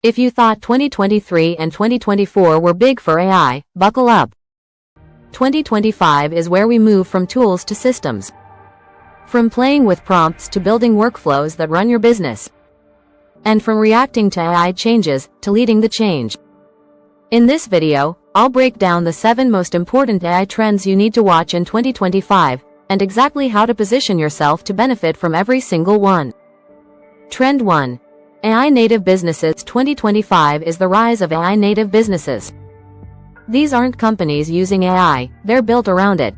If you thought 2023 and 2024 were big for AI, buckle up. 2025 is where we move from tools to systems. From playing with prompts to building workflows that run your business. And from reacting to AI changes to leading the change. In this video, I'll break down the 7 most important AI trends you need to watch in 2025, and exactly how to position yourself to benefit from every single one. Trend 1. AI native businesses. 2025 is the rise of AI native businesses. These aren't companies using AI, they're built around it.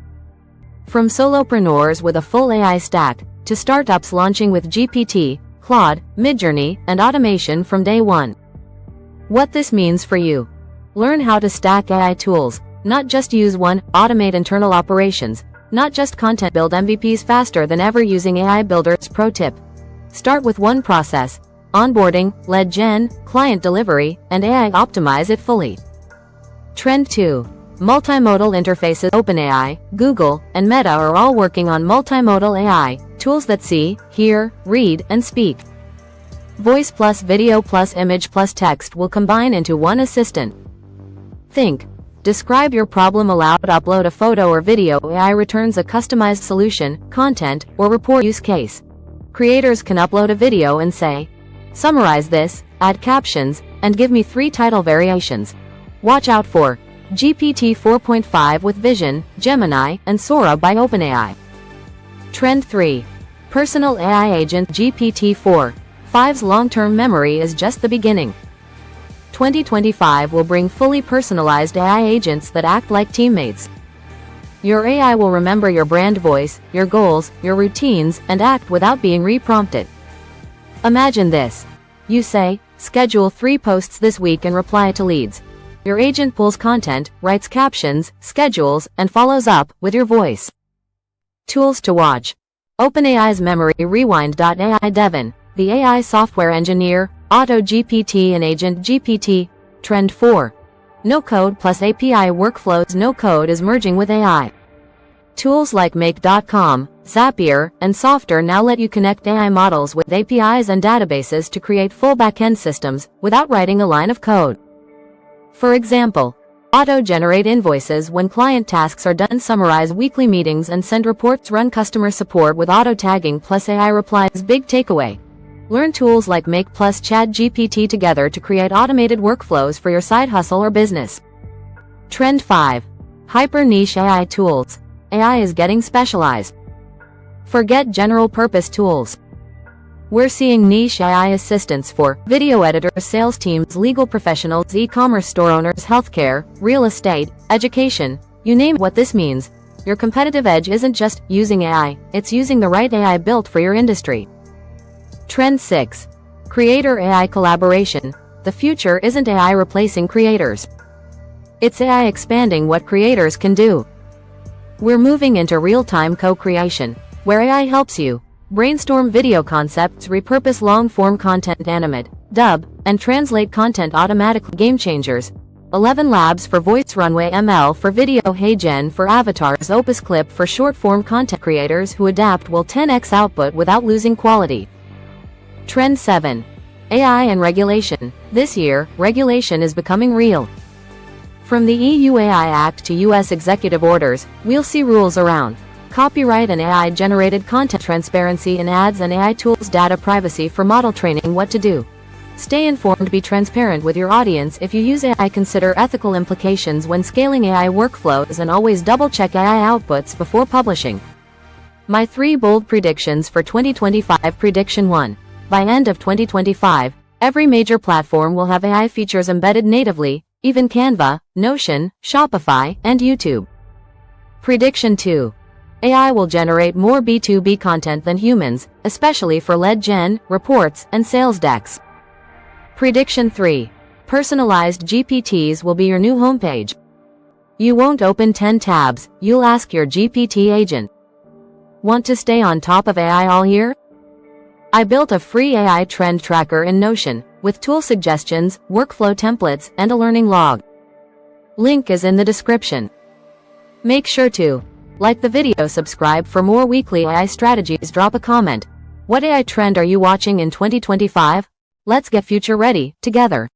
From solopreneurs with a full AI stack, to startups launching with GPT, Claude, Midjourney, and automation from day one. What this means for you. Learn how to stack AI tools, not just use one, automate internal operations, not just content, build MVPs faster than ever using AI Builder's pro tip. Start with one process, onboarding, lead gen, client delivery, and AI optimize it fully. Trend 2. Multimodal interfaces. OpenAI, Google, and Meta are all working on multimodal AI, tools that see, hear, read, and speak. Voice plus video plus image plus text will combine into one assistant. Think. Describe your problem aloud, upload a photo or video, AI returns a customized solution, content, or report. Use case. Creators can upload a video and say, summarize this, add captions, and give me 3 title variations. Watch out for GPT-4.5 with Vision, Gemini, and Sora by OpenAI. Trend 3. Personal AI agent. GPT-4.5's long-term memory is just the beginning. 2025 will bring fully personalized AI agents that act like teammates. Your AI will remember your brand voice, your goals, your routines, and act without being re-prompted. Imagine this. You say, schedule 3 posts this week and reply to leads. Your agent pulls content, writes captions, schedules, and follows up with your voice. Tools to watch. OpenAI's Memory Rewind.ai. Devin, the AI software engineer, Auto GPT and Agent GPT. Trend 4. No code plus API workflows. No code is merging with AI. Tools like Make.com, Zapier, and Softer now let you connect AI models with APIs and databases to create full backend systems without writing a line of code. For example, auto-generate invoices when client tasks are done, summarize weekly meetings and send reports, run customer support with auto-tagging plus AI replies. Big takeaway. Learn tools like Make plus ChatGPT together to create automated workflows for your side hustle or business. Trend 5. Hyper-niche AI tools. AI is getting specialized. Forget general-purpose tools. We're seeing niche AI assistants for video editors, sales teams, legal professionals, e-commerce store owners, healthcare, real estate, education, you name it. What this means, your competitive edge isn't just using AI, it's using the right AI built for your industry. Trend 6. Creator AI collaboration. The future isn't AI replacing creators. It's AI expanding what creators can do. We're moving into real-time co-creation, where AI helps you brainstorm video concepts, repurpose long-form content, animate, dub, and translate content automatically. Game changers. 11 Labs for voice, Runway ML for video, HeyGen for avatars, Opus Clip for short-form content. Creators who adapt will 10x output without losing quality. Trend 7. AI and regulation. This year, regulation is becoming real. From the EU AI Act to US executive orders, we'll see rules around copyright and AI-generated content, transparency in ads and AI tools, data privacy for model training. What to do. Stay informed, be transparent with your audience. If you use AI, consider ethical implications when scaling AI workflows and always double-check AI outputs before publishing. My 3 bold predictions for 2025. Prediction 1. By end of 2025, every major platform will have AI features embedded natively, even Canva, Notion, Shopify, and YouTube. Prediction 2. AI will generate more B2B content than humans, especially for lead gen, reports, and sales decks. Prediction 3. Personalized GPTs will be your new homepage. You won't open 10 tabs, you'll ask your GPT agent. Want to stay on top of AI all year? I built a free AI trend tracker in Notion, with tool suggestions, workflow templates, and a learning log. Link is in the description. Make sure to like the video, subscribe for more weekly AI strategies, drop a comment. What AI trend are you watching in 2025? Let's get future ready together.